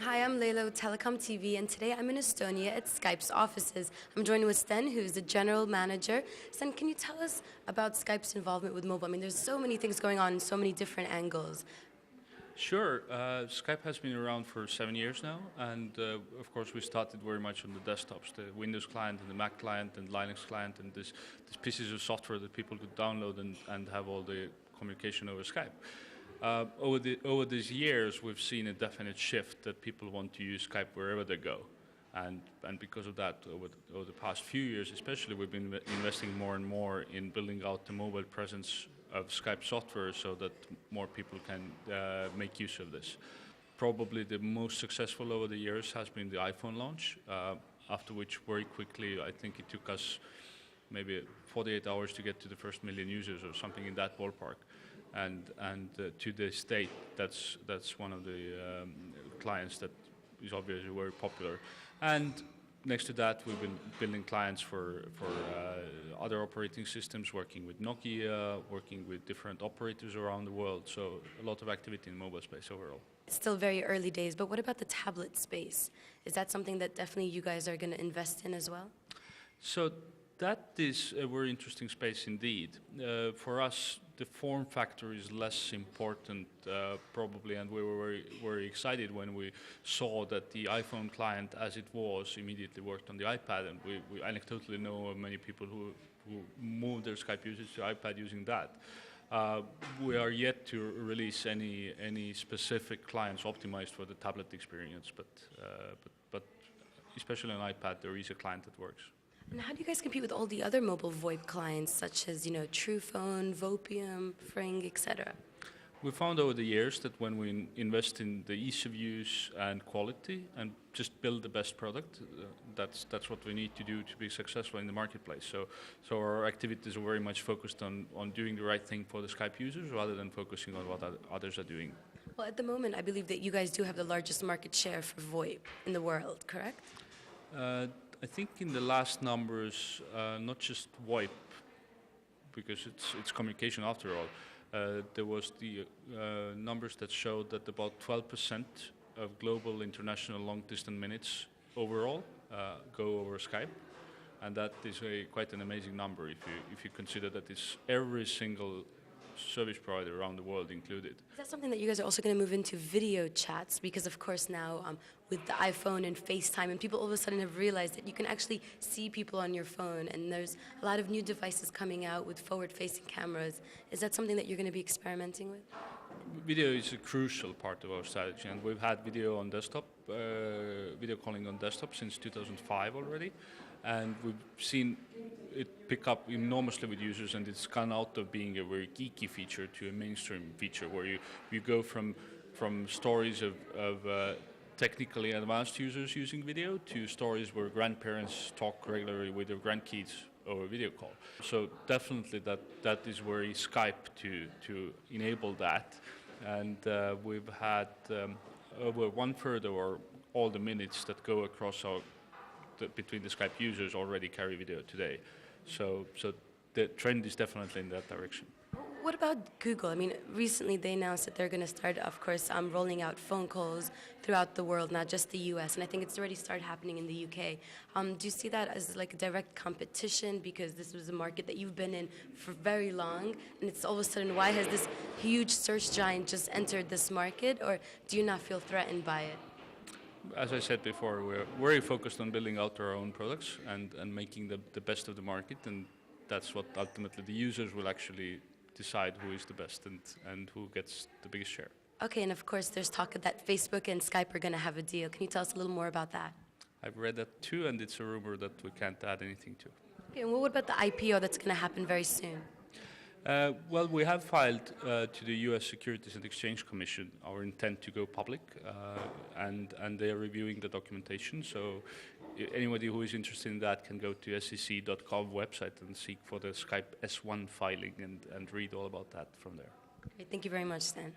Hi, I'm Leila with Telecom TV, and today I'm in Estonia at Skype's offices. I'm joined with Sten, who's the general manager. Sten, can you tell us about Skype's involvement with mobile? I mean, there's so many things going on in so many different angles. Sure. Skype has been around for 7 years now, and of course we started very much on the desktops, the Windows client and the Mac client and Linux client, and these pieces of software that people could download and have all the communication over Skype. Over these years, we've seen a definite shift that people want to use Skype wherever they go, and because of that, over the past few years, especially, we've been investing more and more in building out the mobile presence of Skype software so that more people can make use of this. Probably the most successful over the years has been the iPhone launch, after which very quickly, I think it took us maybe 48 hours to get to the first million users or something in that ballpark. And to this date, that's one of the clients that is obviously very popular. And next to that, we've been building clients for other operating systems, working with Nokia, working with different operators around the world. So a lot of activity in the mobile space overall. It's still very early days, but what about the tablet space? Is that something that definitely you guys are going to invest in as well? So that is a very interesting space indeed. For us, the form factor is less important probably, and we were very excited when we saw that the iPhone client as it was immediately worked on the iPad, and we anecdotally know of many people who moved their Skype usage to iPad using that. We are yet to release any specific clients optimized for the tablet experience, but especially on iPad there is a client that works. And how do you guys compete with all the other mobile VoIP clients, such as, TruePhone, VoIP, Fring, etc.? We found over the years that when we invest in the ease of use and quality and just build the best product, that's what we need to do to be successful in the marketplace. So our activities are very much focused on doing the right thing for the Skype users rather than focusing on what others are doing. Well, at the moment, I believe that you guys do have the largest market share for VoIP in the world, correct? I think in the last numbers, not just VoIP, because it's communication after all, there was the numbers that showed that about 12% of global international long-distance minutes overall go over Skype, and that is quite an amazing number if you consider that it's every single service provider around the world included. Is that something that you guys are also going to move into video chats? Because of course now with the iPhone and FaceTime, and people all of a sudden have realized that you can actually see people on your phone, and there's a lot of new devices coming out with forward-facing cameras. Is that something that you're going to be experimenting with? Video is a crucial part of our strategy, and we've had video on desktop, video calling on desktop since 2005 already, and we've seen it pick up enormously with users, and it's gone out of being a very geeky feature to a mainstream feature where you go from stories of technically advanced users using video to stories where grandparents talk regularly with their grandkids over video call. So definitely that is where Skype to enable that, and we've had over 1/3 of all the minutes that go across between the Skype users already carry video today. So the trend is definitely in that direction. What about Google? I mean, recently they announced that they're going to start, of course, rolling out phone calls throughout the world, not just the US, and I think it's already started happening in the UK. Do you see that as like a direct competition, because this was a market that you've been in for very long, and it's all of a sudden, why has this huge search giant just entered this market, or do you not feel threatened by it? As I said before, we're very focused on building out our own products and making the best of the market, and that's what ultimately the users will actually decide who is the best and who gets the biggest share. Okay, and of course there's talk that Facebook and Skype are going to have a deal. Can you tell us a little more about that? I've read that too, and it's a rumor that we can't add anything to. Okay, and what about the IPO that's going to happen very soon? Well, we have filed to the U.S. Securities and Exchange Commission our intent to go public, and they are reviewing the documentation. So anybody who is interested in that can go to sec.gov website and seek for the Skype S1 filing and read all about that from there. Great. Thank you very much, Stan.